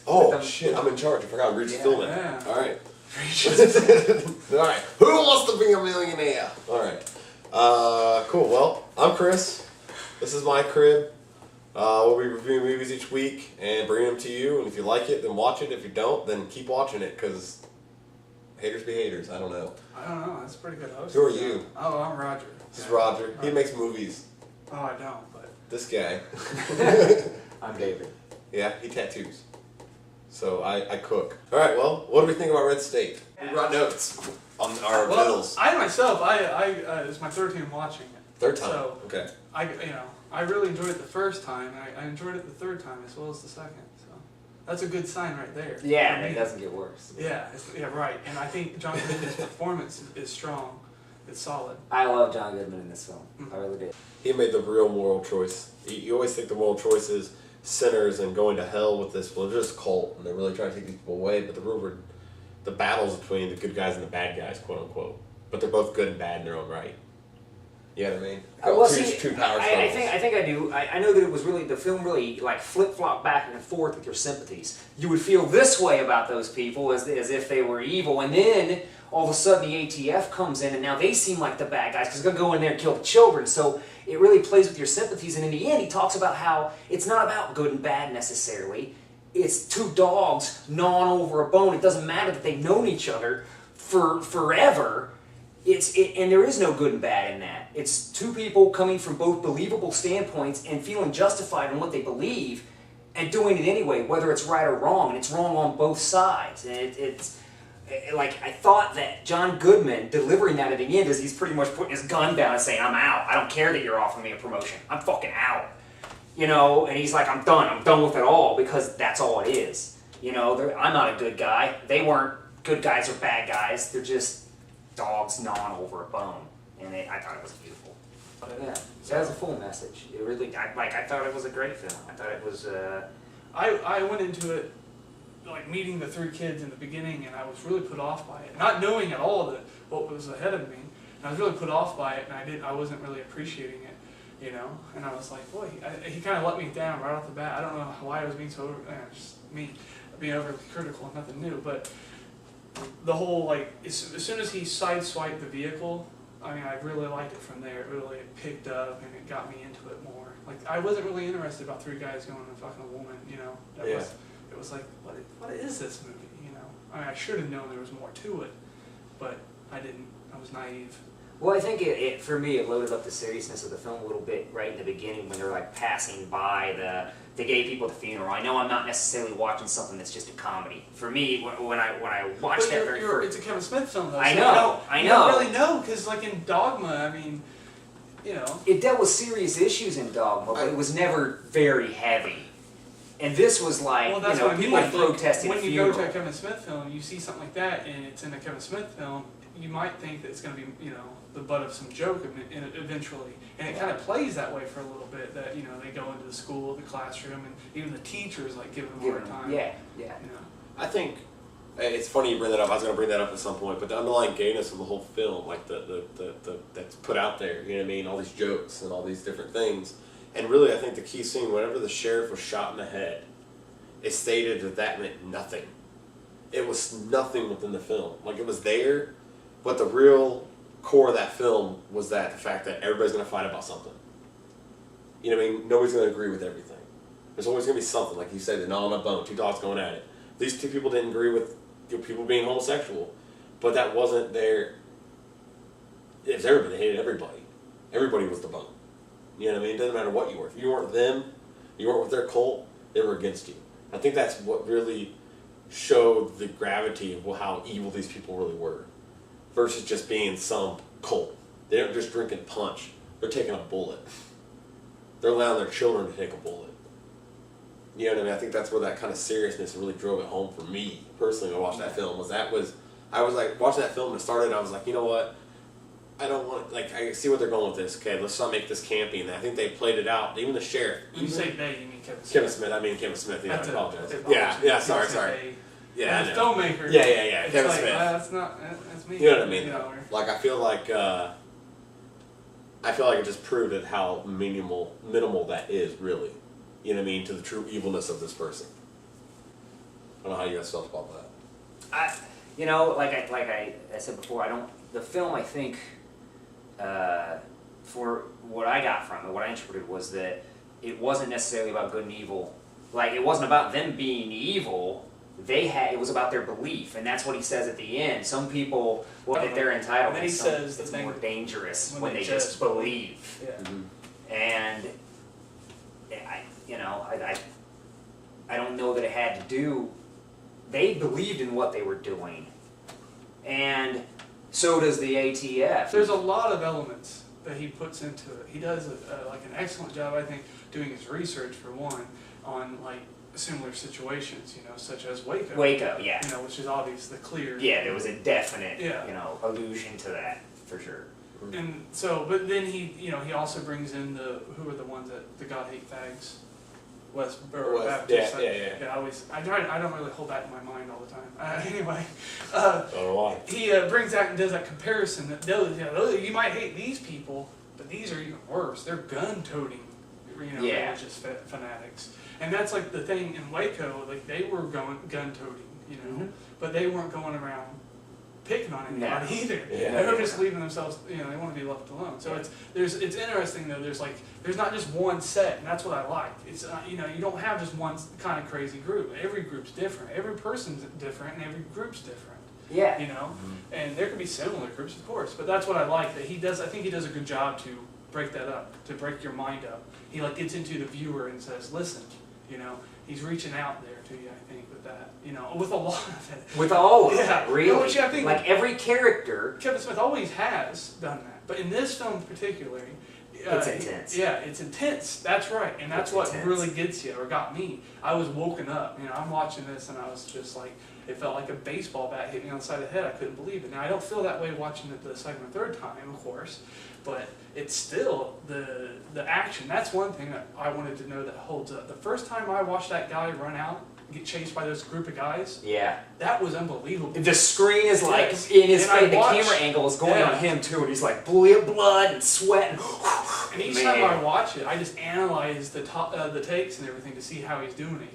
Oh, shit, I'm in charge. I forgot. Regis Philbin. Yeah. All right. All right. Who wants to be a millionaire? All right. Cool. Well, I'm Chris. This is my crib. We'll be reviewing movies each week and bringing them to you. And if you like it, then watch it. If you don't, then keep watching it because haters be haters. I don't know. I don't know. That's a pretty good host. Who are you? Oh, I'm Roger. This is Roger. He makes movies. Oh, I don't, but... This guy. I'm David. Yeah, he tattoos. So I cook. All right, well, what do we think about Red State? We brought notes on our bills. I myself, it's my third time watching it. Third time? So, Okay. I really enjoyed it the first time, and I enjoyed it the third time as well as the second. So that's a good sign right there. Yeah, and it doesn't get worse. Yeah, right. And I think John Goodman's performance is strong. It's solid. I love John Goodman in this film. I really did. He made the real moral choice. You always think the moral choice is sinners and going to hell with this religious cult, and they're really trying to take these people away, but the battles between the good guys and the bad guys, quote unquote. But they're both good and bad in their own right. You know what I mean? Well, two power I struggles. think I do. I know that it was really, the film really like flip-flop back and forth with your sympathies. You would feel this way about those people as if they were evil, and then all of a sudden the ATF comes in and now they seem like the bad guys because they're going to go in there and kill the children. So it really plays with your sympathies, and in the end he talks about how it's not about good and bad necessarily. It's two dogs gnawing over a bone. It doesn't matter that they've known each other for forever. And there is no good and bad in that. It's two people coming from both believable standpoints and feeling justified in what they believe and doing it anyway, whether it's right or wrong. And it's wrong on both sides. And it's like, I thought that John Goodman delivering that at the end is he's pretty much putting his gun down and saying, I'm out. I don't care that you're offering me a promotion. I'm fucking out. You know, and he's like, I'm done with it all, because that's all it is. You know, I'm not a good guy. They weren't good guys or bad guys. They're just dogs gnawing over a bone, and I thought it was beautiful. Yeah, so that was a full message. It really, I thought it was a great film. I thought it was. I went into it like meeting the three kids in the beginning, and I was really put off by it, not knowing at all what was ahead of me. And I was really put off by it, and I wasn't really appreciating it, you know. And I was like, boy, he kind of let me down right off the bat. I don't know why I was being so just me being overly critical and nothing new, but. The whole, like, as soon as he sideswiped the vehicle, I mean, I really liked it from there. It really picked up and it got me into it more. Like, I wasn't really interested about three guys going and fucking a woman, you know. It was like, what is this movie, you know? I mean, I should have known there was more to it, but I didn't. I was naive. Well, I think for me, it loaded up the seriousness of the film a little bit right in the beginning when they're like passing by the gay people at the funeral. I know I'm not necessarily watching something that's just a comedy. For me, when I watched that very first, it's a Kevin Smith film, though. I so know. You don't really know, because like in Dogma, I mean, you know, it dealt with serious issues in Dogma, but it was never very heavy. And this was like, well, that's you know, what I mean. people protesting when a you funeral. go to a Kevin Smith film, you see something like that, and it's in a Kevin Smith film, you might think that it's going to be, you know, the butt of some joke eventually. And it kind of plays that way for a little bit, that, you know, they go into the school, the classroom, and even the teachers, like, give them a hard time. Yeah. You know? I think it's funny you bring that up. I was going to bring that up at some point, but the underlying gayness of the whole film, like the that's put out there, you know what I mean? All these jokes and all these different things. And really, I think the key scene, whenever the sheriff was shot in the head, it stated that meant nothing. It was nothing within the film. Like, it was there, but the real core of that film was the fact that everybody's going to fight about something. You know what I mean? Nobody's going to agree with everything. There's always going to be something, like you said, the gnaw on a bone, two dogs going at it. These two people didn't agree with people being homosexual, but that wasn't their. It was everybody. They hated everybody. Everybody was the bone. You know what I mean? It doesn't matter what you were. If you weren't them, you weren't with their cult, they were against you. I think that's what really showed the gravity of how evil these people really were, versus just being some cult. They aren't just drinking punch. They're taking a bullet. They're allowing their children to take a bullet. You know what I mean? I think that's where that kind of seriousness really drove it home for me, personally, when I watched that film. I was like, watching that film and it started, and I was like, you know what? I don't want, like, I see what they're going with this. Okay, let's not make this campy. And I think they played it out. Even the sheriff. When you say they, you mean Kevin Smith. Kevin Smith. I mean Kevin Smith. Yeah, I apologize. Sorry. Yeah, the filmmaker. Yeah. Kevin like, Smith. That's me. You know what I mean? You know, like, I feel like it just proved it how minimal that is, really. You know what I mean? To the true evilness of this person. don't know how you guys felt about that. Like I said before, the film, I think, for what I got from it, what I interpreted was that it wasn't necessarily about good and evil. Like, it wasn't about them being evil. It was about their belief, and that's what he says at the end. Some people look at their entitlement. And then he says it's the thing more dangerous when when they they just just believe. Yeah. Mm-hmm. And I don't know that it had to do. They believed in what they were doing, and so does the ATF. There's a lot of elements that he puts into it. He does like an excellent job, I think, doing his research for one on like similar situations, such as Waco. Waco, yeah. Which is obvious, the clear. Yeah, there was a definite, Yeah. allusion to that, for sure. And so, but then he also brings in who are the ones that the God hate fags, West Baptist. Yeah. I don't really hold that in my mind all the time. Anyway, Oh, why? he brings out and does that comparison that you might hate these people, but these are even worse. They're gun-toting, Yeah. religious fanatics. And that's like the thing in Waco, like they were going gun-toting, Mhm. but they weren't going around picking on anybody No. either. Yeah. They were just leaving themselves, they want to be left alone. So it's interesting though. There's not just one set, and that's what I like. It's you don't have just one kind of crazy group. Every group's different. Every person's different, and every group's different. Yeah. And there could be similar groups, of course, but that's what I like that he does. I think he does a good job to break that up, to break your mind up. He gets into the viewer and says, listen, he's reaching out there to you, I think, with that, with a lot of it. With all of Yeah. it, really. Which I think- like every character. Kevin Smith always has done that, but in this film particularly, It's intense. Yeah, it's intense. That's right, and that's It's what intense. really gets you, or got me. I was woken up. I'm watching this, and I was just like, it felt like a baseball bat hit me on the side of the head. I couldn't believe it. Now I don't feel that way watching it the second or third time, of course, but it's still the action. That's one thing that I wanted to know that holds up. The first time I watched that guy run out, get chased by this group of guys, Yeah. that was unbelievable. The screen is like Yes. in his And I face. The watched- camera angle is going Yeah. on him too, and he's like blood and sweat. And each time I watch it, I just analyze the takes and everything to see how he's doing it.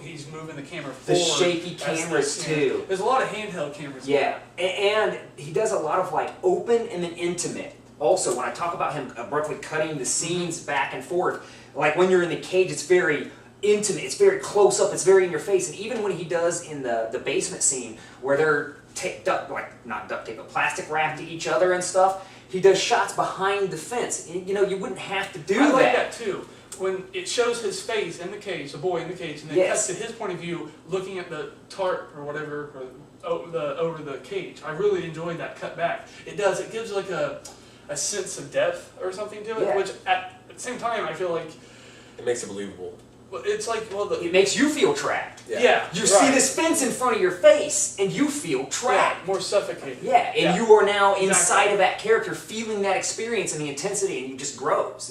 He's moving the camera The forward. shaky as cameras, the- too. There's a lot of handheld cameras. Yeah, and he does a lot of like open and then intimate. Also, when I talk about him abruptly cutting the scenes back and forth, like when you're in the cage, it's very intimate, it's very close up, it's very in your face. And even when he does in the basement scene where they're not duct tape, but plastic wrapped to each other and stuff, he does shots behind the fence. And, you wouldn't have to do I like that. that too. When it shows his face in the cage, the boy in the cage, and then Yes. cuts to his point of view, looking at the tarp or whatever, or over the cage. I really enjoyed that cut back. It does. It gives like a sense of depth or something to it, Yeah. which at the same time I feel like It makes it believable. it's like It makes you feel trapped. yeah, You right. see this fence in front of your face, and you feel trapped. more suffocated. Yeah, and Yeah. you are now Exactly. inside of that character, feeling that experience and the intensity, and it just grows,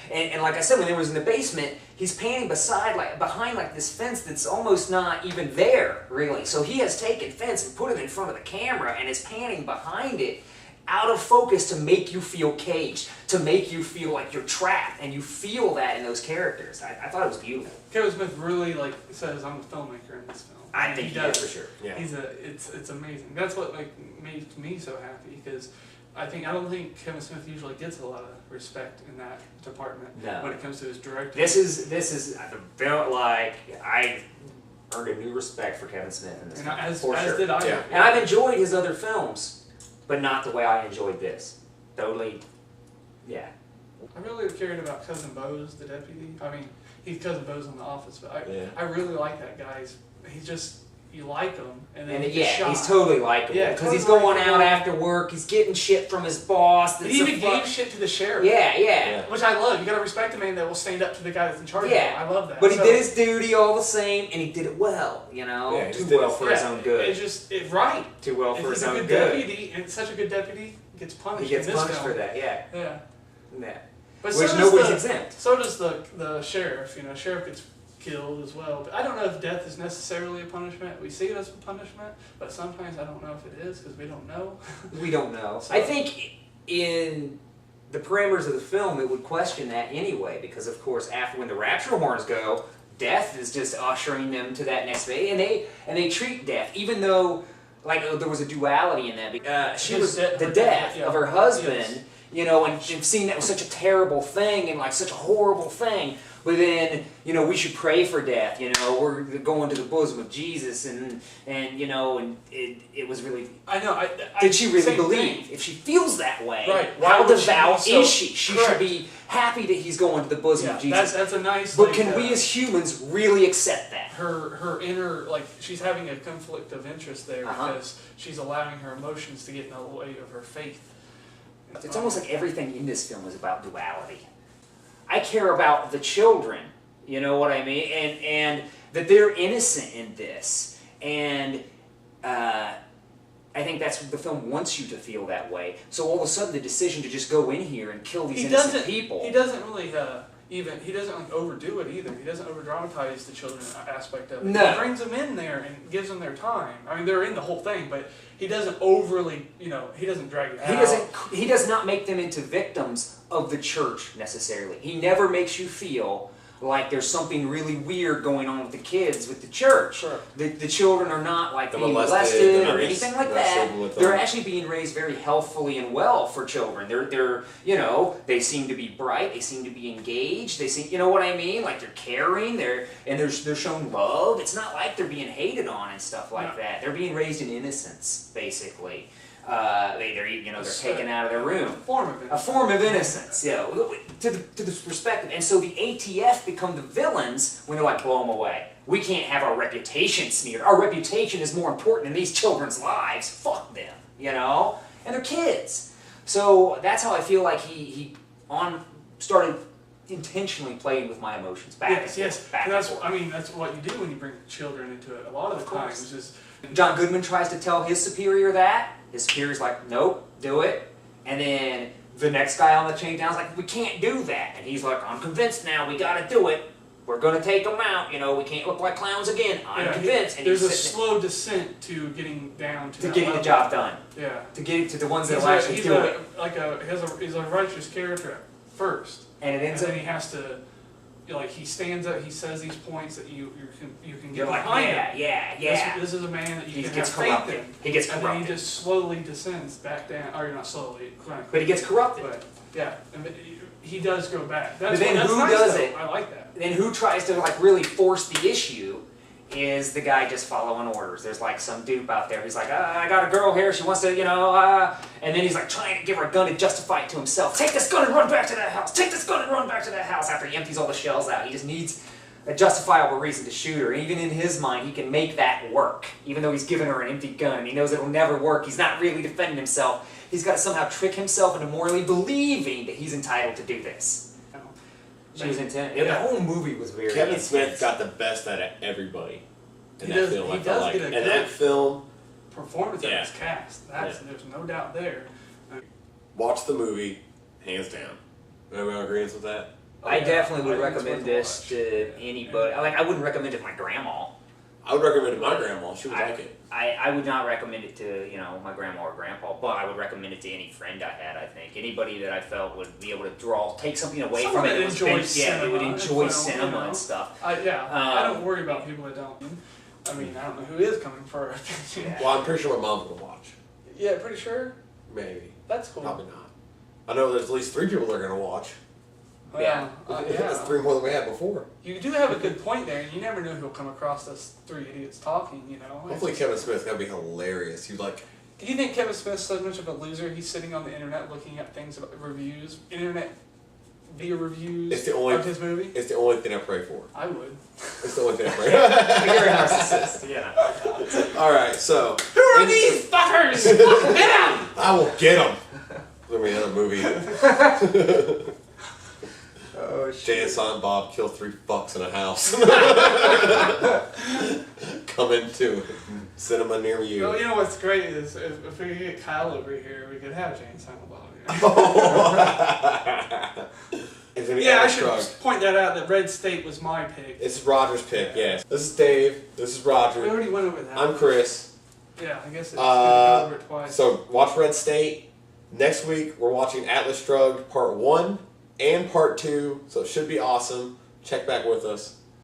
And like I said, when it was in the basement, he's panning behind this fence that's almost not even there, really. So he has taken fence and put it in front of the camera, and is panning behind it, out of focus, to make you feel caged, to make you feel like you're trapped, and you feel that in those characters. I thought it was beautiful. Kevin Smith really says I'm the filmmaker in this film. I think he does is, for sure. Yeah. It's amazing. That's what makes me so happy, because I don't think Kevin Smith usually gets a lot of respect in that department No. when it comes to his directing. This is I felt like I earned a new respect for Kevin Smith in this and film, as for sure. did I. Yeah. And I've enjoyed his other films, but not the way I enjoyed this. Totally, yeah. I really cared about Cousin Bose, the deputy. I mean, he's Cousin Bose in The Office, but I really like that guy. He's just, you like him, and then And he gets shot. he's totally likable. Yeah, Because he's totally going out likable. after work, he's getting shit from his boss. He even gave shit to the sheriff. Yeah. Which I love. You gotta respect a man that will stand up to the guy that's in charge Yeah. of him. I love that. But he So- did his duty all the same, and he did it well, Yeah, he Too just did well it. for his own good. It's just, right. Too well If for he's his a own good good. deputy, and such a good deputy, gets punished. He gets in this punished film. for that, yeah. Yeah. Yeah. But Which so nobody's does exempt. So does the sheriff. Sheriff gets killed as well. But I don't know if death is necessarily a punishment. We see it as a punishment, but sometimes I don't know if it is because we don't know. We don't know. So- I think in the parameters of the film, it would question that anyway, because of course, after when the rapture horns go, death is just ushering them to that next phase, and they treat death, even though like there was a duality in that. She was the death of her husband, yes. you know, and seeing that was such a terrible thing and like such a horrible thing. But then, you know, we should pray for death. You know, we're going to the bosom of Jesus, and you know, and it was really. I know. Did she really same believe? thing. If she feels that way, Right. how Why would she devout be so- is she? She should be happy that he's going to the bosom of Jesus. That's a nice. But like, can we as humans really accept that? her inner, like, she's having a conflict of interest there Uh-huh. because she's allowing her emotions to get in the way of her faith. It's almost like everything in this film is about duality. I care about the children, you know what I mean, and that they're innocent in this, and I think that's what the film wants you to feel that way. So all of a sudden, the decision to just go in here and kill these innocent people. He doesn't really he doesn't like overdo it either. He doesn't over dramatize the children aspect of it. No. He brings them in there and gives them their time. I mean, they're in the whole thing, but he doesn't overly, you know, he doesn't drag it out. He does not make them into victims of the church necessarily. He never makes you feel like there's something really weird going on with the kids with the church. Sure. The children are not like They're being molested, molested they're or not anything like not that. sleeping with They're them. actually being raised very healthfully and well for children. They're you know, they seem to be bright, they seem to be engaged, they seem, you know what I mean? Like they're caring, they're shown love. It's not like they're being hated on and stuff like No. that. They're being raised in innocence, basically. They're taken out of their room. A form of innocence, yeah, to the perspective. And so the ATF become the villains when they're like, blow them away. We can't have our reputation smeared. Our reputation is more important than these children's lives. Fuck them, you know? And they're kids. So that's how I feel like he started intentionally playing with my emotions back and forth, Yes. back And and that's forth. I mean that's what you do when you bring children into it. A lot of the course. times is John Goodman tries to tell his superior that. His superior's like, nope, do it. And then the next guy on the chain down's like, we can't do that. And he's like, I'm convinced now, we gotta do it. We're gonna take them out, you know, we can't look like clowns again. I'm convinced. And there's a he's sitting slow descent to getting down to to that getting the level. job done. Yeah. To get it to the ones that will actually do it. He's a righteous character at first. And it And ends then up, he has to, you know, like he stands up, he says these points that you can you're get like, behind yeah, him. yeah. This is a man that you He can gets have faith corrupted. in. He gets And then he corrupted. just slowly descends back down. Or not slowly, But he gets corrupted. but yeah, and he does go back. That's, But then that's who nice, does though. it? I like that. Then who tries to like really force the issue is the guy just following orders. There's like some dupe out there who's like, I got a girl here, she wants to, you know, and then he's like trying to give her a gun to justify it to himself. Take this gun and run back to that house. Take this gun and run back to that house after he empties all the shells out. He just needs a justifiable reason to shoot her. Even in his mind, he can make that work. Even though he's given her an empty gun and he knows it'll never work, he's not really defending himself. He's got to somehow trick himself into morally believing that he's entitled to do this. You know. She was intense. Yeah. The whole movie was very Kevin intense. Smith got the best out of everybody in He that does- film. he I felt does like, get a and good- that film, Performance of Yeah. his cast. There's no doubt there. watch the movie, hands down. Everyone agrees with that? I definitely would I think it's recommend worth a this watch. to anybody. Like, I wouldn't recommend it to my grandma. I would recommend it to my grandma. She would I- like it. I would not recommend it to, you know, my grandma or grandpa, but I would recommend it to any friend I had, I think. Anybody that I felt would be able to take something away Someone from it. that was enjoys big- yeah, they would cinema enjoy and film, cinema you know. and stuff. I Um, don't worry about people that don't. I mean, I don't know who is coming for it. Yeah. Well, I'm pretty sure my mom's gonna watch. Yeah, pretty sure. Maybe. That's cool. Probably not. I know there's at least 3 people that are gonna watch. Well, Yeah. That's 3 more than we had before. You do have a good point there, and you never know who'll come across us 3 idiots talking, you know? Hopefully Kevin Smith's gonna be hilarious. You like, Do you think Kevin Smith's so much of a loser? He's sitting on the internet looking at things about reviews, internet via reviews It's the only- of his movie? it's the only thing I pray for. I would. It's the only thing I pray You're a narcissist, yeah. for. Alright, so. Who are these fuckers? Get them! I will get them! There's gonna be another movie. Oh, Jay and Silent Bob kill 3 fucks in a house. Come into cinema near you. Well, you know what's great is if we could get Kyle over here, we could have Jane Silent Bob here. It's gonna be Yeah, I Alex should Krug. point that out that Red State was my pick. This is Roger's pick, yes. This is Dave. This is We Roger. already went over that. I'm Chris. Yeah, I guess it's good to go over it twice. So watch Red State. Next week we're watching Atlas Shrugged Part 1 and Part 2. So it should be awesome. Check back with us.